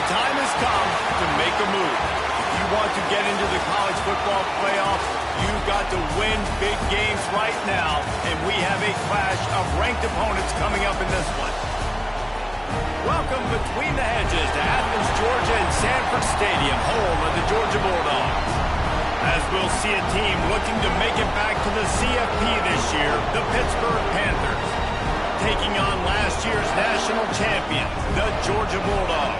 The time has come to make a move. If you want to get into the college football playoffs, you've got to win big games right now, and we have a clash of ranked opponents coming up in this one. Welcome between the hedges to Athens, Georgia and Sanford Stadium, home of the Georgia Bulldogs. As we'll see a team looking to make it back to the CFP this year, the Pittsburgh Panthers, taking on last year's national champions, the Georgia Bulldogs.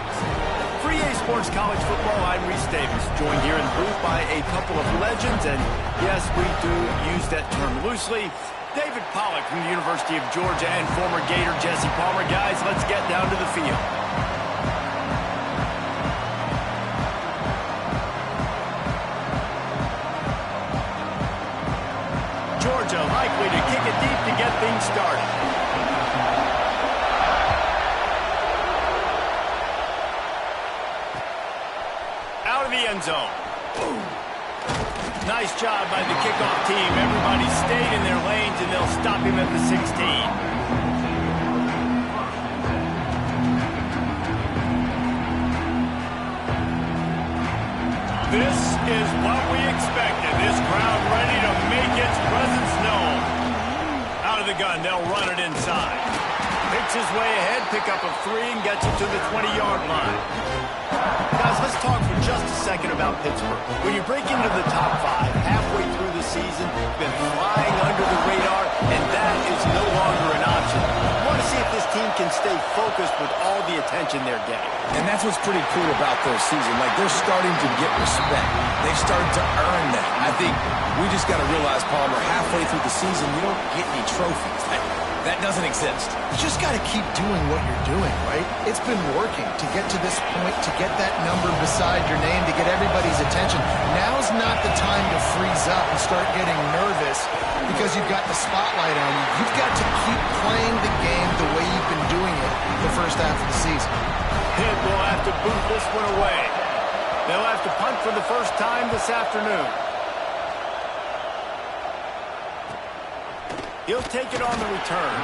For EA Sports College Football, I'm Reese Davis, joined here in the booth by a couple of legends, and yes, we do use that term loosely. David Pollack from the University of Georgia and former Gator Jesse Palmer. Guys, let's get down to the field. Georgia likely to kick it deep to get things started. Out of the end zone. Nice job by the kickoff team. Everybody stayed in their lanes, and they'll stop him at the 16. This is what we expected. This crowd ready to make its presence known. Out of the gun, they'll run it inside. Picks his way ahead, pick up a 3, and gets it to the 20-yard line. Guys, let's talk for just a second about Pittsburgh. When you break into the top 5, halfway through the season, you've been flying under the radar, and that is no longer an option. You want to see if this team can stay focused with all the attention they're getting. And that's what's pretty cool about their season. Like, they're starting to get respect. They've started to earn that. I think we just got to realize, Palmer, halfway through the season, you don't get any trophies. That doesn't exist. You just got to keep doing what you're doing, right? It's been working to get to this point, to get that number beside your name, to get everybody's attention. Now's not the time to freeze up and start getting nervous because you've got the spotlight on you. You've got to keep playing the game the way you've been doing it the first half of the season. Pitt will have to boot this one away. They'll have to punt for the first time this afternoon. He'll take it on the return.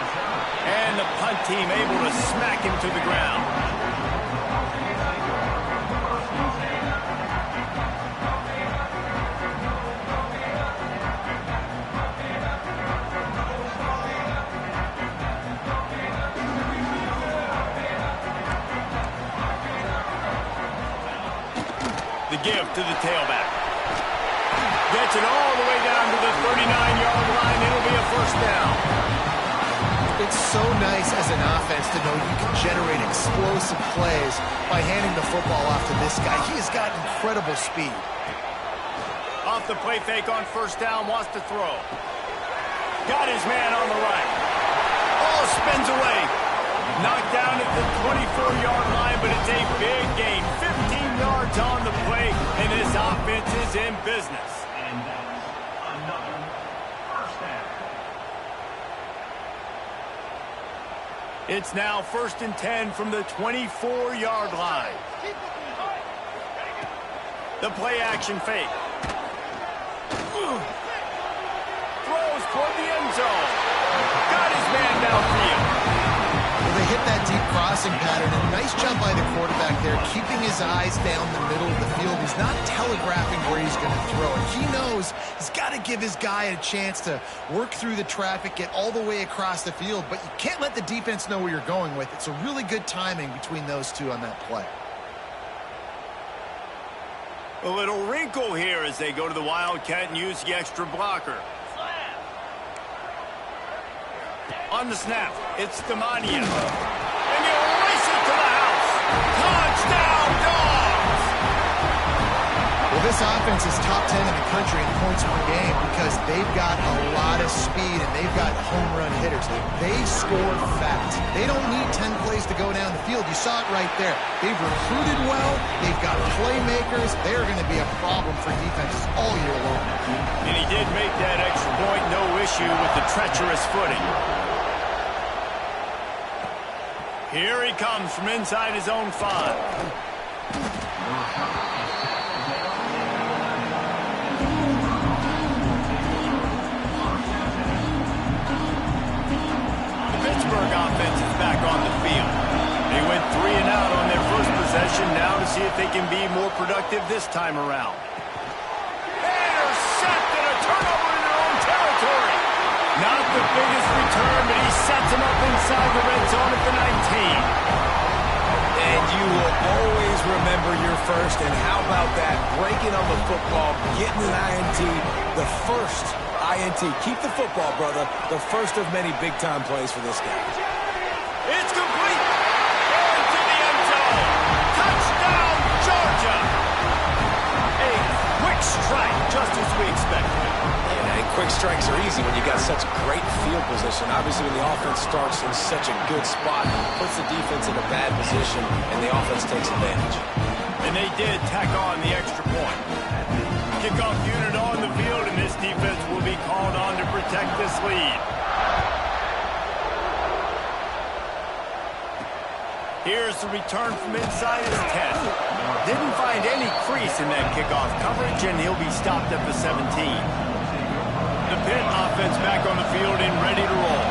And the punt team able to smack him to the ground. The give to the tailback. Gets it all the way down to the 39-yard line. It'll be a first down. It's so nice as an offense to know you can generate explosive plays by handing the football off to this guy. He has got incredible speed. Off the play fake on first down, wants to throw. Got his man on the right. Oh, spins away. Knocked down at the 24-yard line, but it's a big gain. 15 yards on the play, and this offense is in business. And that is another first down. It's now 1st and 10 from the 24-yard line. The play action fake. Throws toward the end zone. Got his man downfield. Well, they hit that deep crossing pattern, and nice job by the quarterback there, keeping his eyes down the middle of the field. He's not telegraphing where he's going to throw it. He knows he's got to give his guy a chance to work through the traffic, get all the way across the field, but you can't let the defense know where you're going with. It's a really good timing between those two on that play. A little wrinkle here as they go to the Wildcat and use the extra blocker. On the snap, it's Demania. And he'll race it to the house. Touchdown, Dogs! Well, this offense is top 10 in the country in points per game because they've got a lot of speed and they've got home run hitters. They score fast. They don't need 10 plays to go down the field. You saw it right there. They've recruited well. They've got playmakers. They're going to be a problem for defenses all year long. And he did make that extra point, no issue with the treacherous footing. Here he comes from inside his own 5. Pittsburgh offense is back on the field. They went 3 and out on their first possession. Now to see if they can be more productive this time around. Intercept and a turnover in their own territory. Not the biggest return, but he sets them up inside the red zone at the 19. And you will always remember your first. And how about that? Breaking on the football, getting an INT, the first INT. Keep the football, brother. The first of many big-time plays for this guy. It's complete. Into the end zone. Touchdown, Georgia. A quick strike, just as we expected. And quick strikes are easy when you got such great field position. Obviously, when the offense starts in such a good spot, puts the defense in a bad position, and the offense takes advantage. And they did tack on the extra point. Kickoff unit on the field, and this defense will be called on to protect this lead. Here's the return from inside his 10. Didn't find any crease in that kickoff coverage, and he'll be stopped at the 17. The Pitt offense back on the field and ready to roll.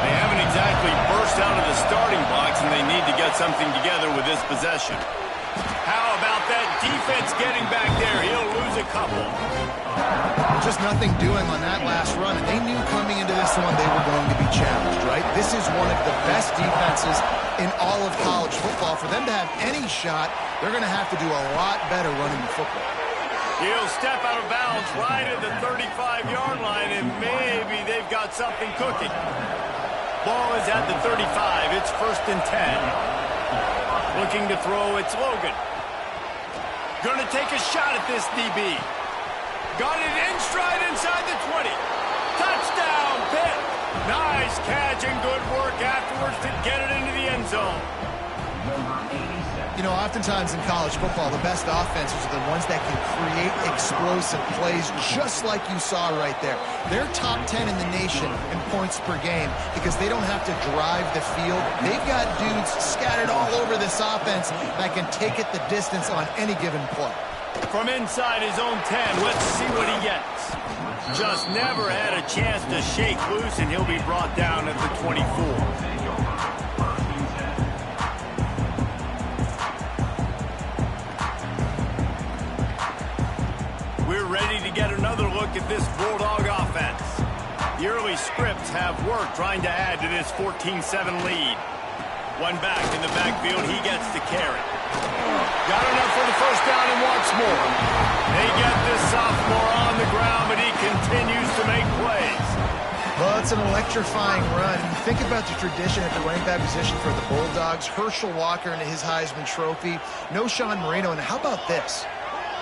They haven't exactly burst out of the starting blocks, and they need to get something together with this possession. How about that defense getting back there? He'll lose a couple. Just nothing doing on that last run, and they knew coming into this one they were going to be challenged, right? This is one of the best defenses in all of college football. For them to have any shot, they're going to have to do a lot better running the football. He'll step out of bounds right at the 35-yard line, and maybe they've got something cooking. Ball is at the 35. It's 1st and 10. Looking to throw, it's Logan. Going to take a shot at this DB. Got it in stride inside the 20. Touchdown, Pitt. Nice catch and good work afterwards to get it into the end zone. You know, oftentimes in college football, the best offenses are the ones that can create explosive plays, just like you saw right there. They're top 10 in the nation in points per game because they don't have to drive the field. They've got dudes scattered all over this offense that can take it the distance on any given play. From inside his own 10, let's see what he gets. Just never had a chance to shake loose, and he'll be brought down at the 24. We're ready to get another look at this Bulldog offense. The early scripts have worked trying to add to this 14-7 lead. One back in the backfield, he gets to carry. Got enough for the first down and wants more. They get this sophomore on the ground, but he continues to make plays. Well, it's an electrifying run. You think about the tradition at the running back position for the Bulldogs. Herschel Walker and his Heisman Trophy. No Sean Marino. And how about this?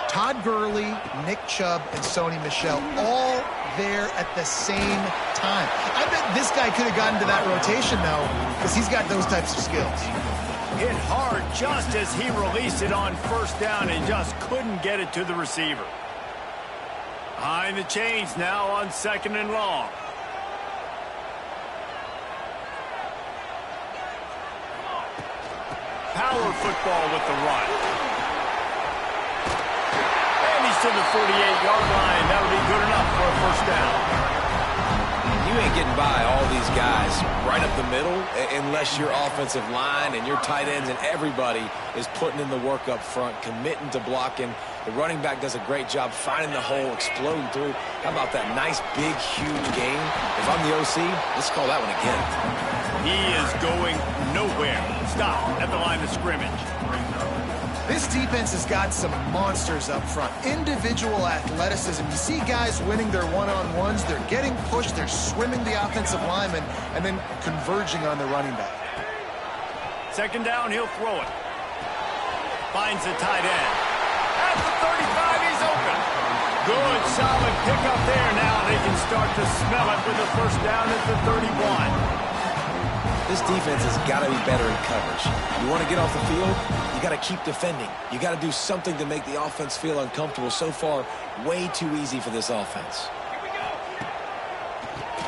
Todd Gurley, Nick Chubb, and Sony Michel all there at the same time. I bet this guy could have gotten to that rotation, though, because he's got those types of skills. Hit hard just as he released it on first down and just couldn't get it to the receiver. Behind the chains now on 2nd and long. Power football with the run. And he's to the 48-yard line. That'll be good enough for a first down. You ain't getting by all these guys right up the middle unless your offensive line and your tight ends and everybody is putting in the work up front, committing to blocking. The running back does a great job finding the hole, exploding through. How about that nice, big, huge game? If I'm the OC, let's call that one again. He is going nowhere. Stop at the line of scrimmage. This defense has got some monsters up front. Individual athleticism. You see guys winning their one-on-ones. They're getting pushed. They're swimming the offensive lineman and then converging on the running back. 2nd down, he'll throw it. Finds the tight end. At the 35, he's open. Good, solid pickup there. Now they can start to smell it with the first down at the 31. This defense has got to be better in coverage. You want to get off the field, you got to keep defending. You got to do something to make the offense feel uncomfortable. So far, way too easy for this offense.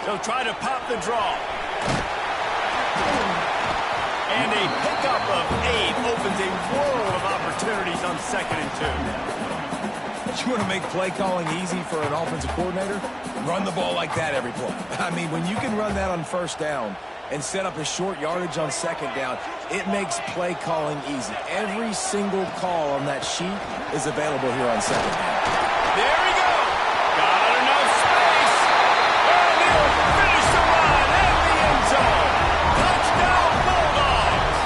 They'll try to pop the draw. And a pickup of 8 opens a world of opportunities on 2nd and 2. You want to make play calling easy for an offensive coordinator? Run the ball like that every play. I mean, when you can run that on first down and set up a short yardage on second down, it makes play calling easy. Every single call on that sheet is available here on second down. There he goes. Got enough space. And he'll finish the run at the end zone. Touchdown, Bulldogs.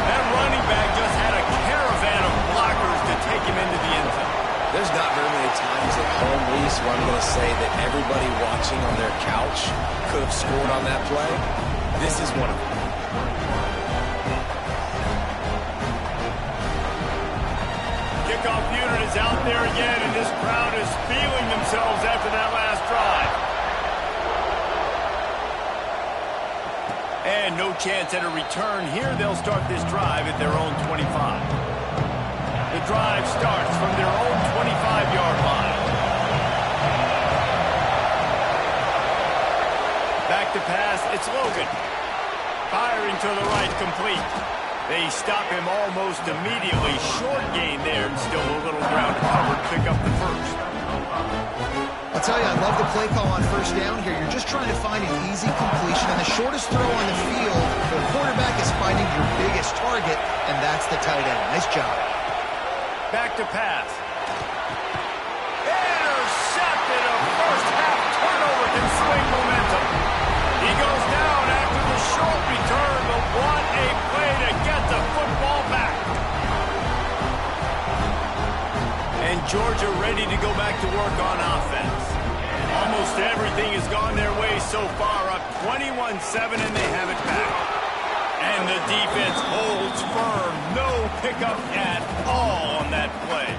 That running back just had a caravan of blockers to take him into the end zone. There's not very many times at home, Reese, where I'm going to say that everybody watching on their couch could have scored on that play. This is one of them. Kickoff unit is out there again, and this crowd is feeling themselves after that last drive. And no chance at a return here. They'll start this drive at their own 25. The drive starts from their own 25-yard line. Back to pass, it's Logan. Firing to the right, complete. They stop him almost immediately. Short gain there, and still a little ground to cover to pick up the first. I'll tell you, I love the play call on first down here. You're just trying to find an easy completion, and the shortest throw on the field for the quarterback is finding your biggest target, and that's the tight end. Nice job. Back to pass. Intercepted. A first half turnover can swing momentum. He goes down after the short return, but what a play to get the football back. And Georgia ready to go back to work on offense. Almost everything has gone their way so far, up 21-7, and they have it back. And the defense holds firm. No pickup at all on that play.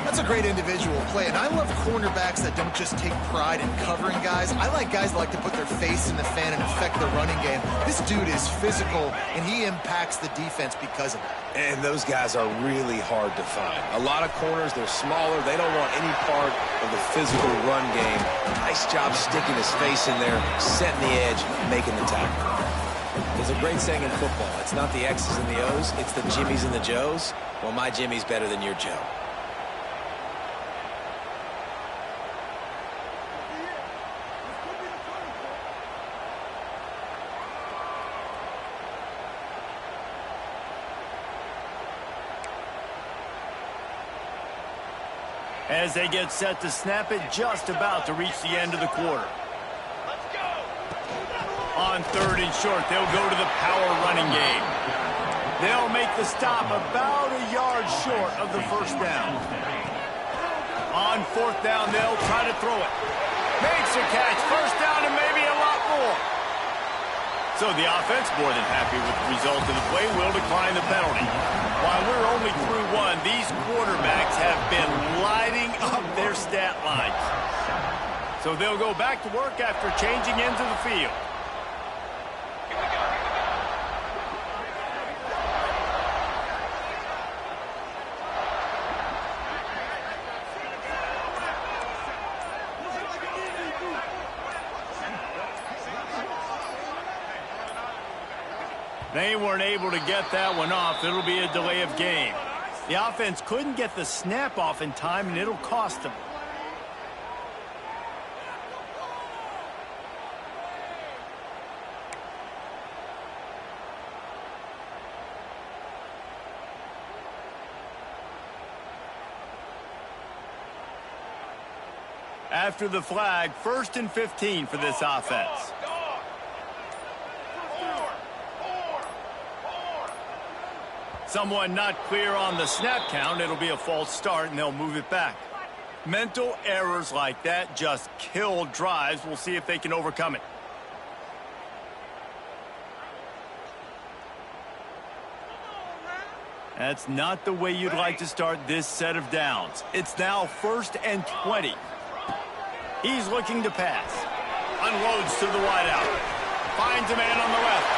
That's a great individual play, and I love cornerbacks that don't just take pride in covering guys. I like guys that like to put their face in the fan and affect the running game. This dude is physical, and he impacts the defense because of that. And those guys are really hard to find. A lot of corners, they're smaller. They don't want any part of the physical run game. Nice job sticking his face in there, setting the edge, making the tackle. There's a great saying in football. It's not the X's and the O's, it's the Jimmies and the Joes. Well, my Jimmy's better than your Joe. As they get set to snap it, just about to reach the end of the quarter. On third and short, they'll go to the power running game. They'll make the stop about a yard short of the first down. On fourth down, they'll try to throw it. Makes a catch, first down, and maybe a lot more. So the offense, more than happy with the result of the play, will decline the penalty. While we're only through one, these quarterbacks have been lighting up their stat lines. So they'll go back to work after changing into the field. They weren't able to get that one off. It'll be a delay of game. The offense couldn't get the snap off in time, and it'll cost them. After the flag, 1st and 15 for this offense. Someone not clear on the snap count. It'll be a false start, and they'll move it back. Mental errors like that just kill drives. We'll see if they can overcome it. That's not the way you'd like to start this set of downs. It's now 1st and 20. He's looking to pass. Unloads to the wideout. Finds a man on the left.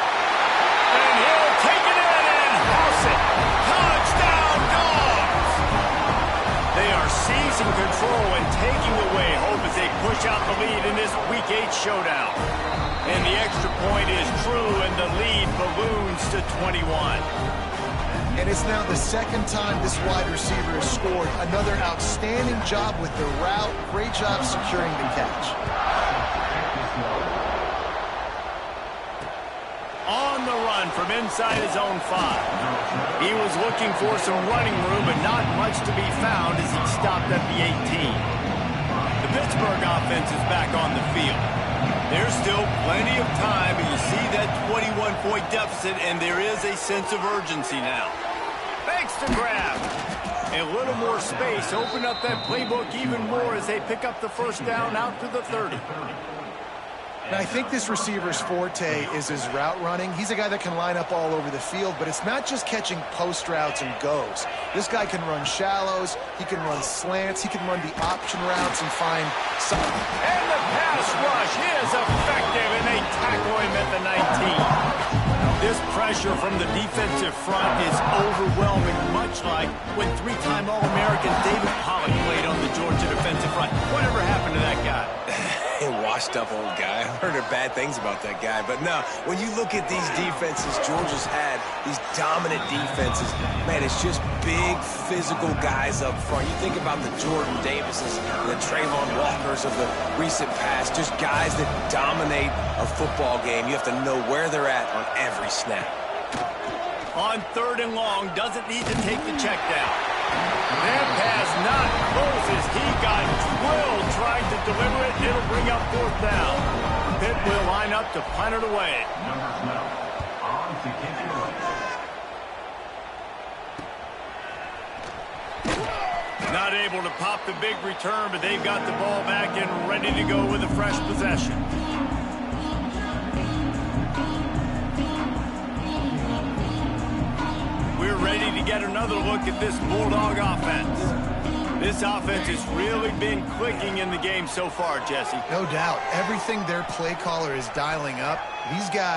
And he'll take it in and house it. Touchdown, Dogs! They are seizing control and taking away hope as they push out the lead in this Week 8 showdown. And the extra point is true, and the lead balloons to 21. And it's now the second time this wide receiver has scored. Another outstanding job with the route. Great job securing the catch. run from inside his own 5. He was looking for some running room, but not much to be found as he stopped at the 18. The Pittsburgh offense is back on the field. There's still plenty of time, and you see that 21-point deficit, and there is a sense of urgency now. Thanks to grab. A little more space, open up that playbook even more as they pick up the first down out to the 30. And I think this receiver's forte is his route running. He's a guy that can line up all over the field, but it's not just catching post routes and goes. This guy can run shallows, he can run slants, he can run the option routes and find some. And the pass rush is effective, and they tackle him at the 19. This pressure from the defensive front is overwhelming, much like when three-time All-American David Pollock played on the Georgia defensive front. Whatever happened to that guy? A washed-up old guy. I've heard bad things about that guy. But no, when you look at these defenses Georgia's had, these dominant defenses, man, it's just big, physical guys up front. You think about the Jordan Davises, the Trayvon Walkers of the recent past, just guys that dominate a football game. You have to know where they're at on every snap. On 3rd and long, doesn't need to take the check down. That pass not closes. He got drilled trying to deliver it. It'll bring up 4th down. Pitt will line up to punt it away. Number 12, on to kick it away. Not able to pop the big return, but they've got the ball back and ready to go with a fresh possession. We're ready to get another look at this Bulldog offense. This offense has really been clicking in the game so far, Jesse. No doubt. Everything their play caller is dialing up, these guys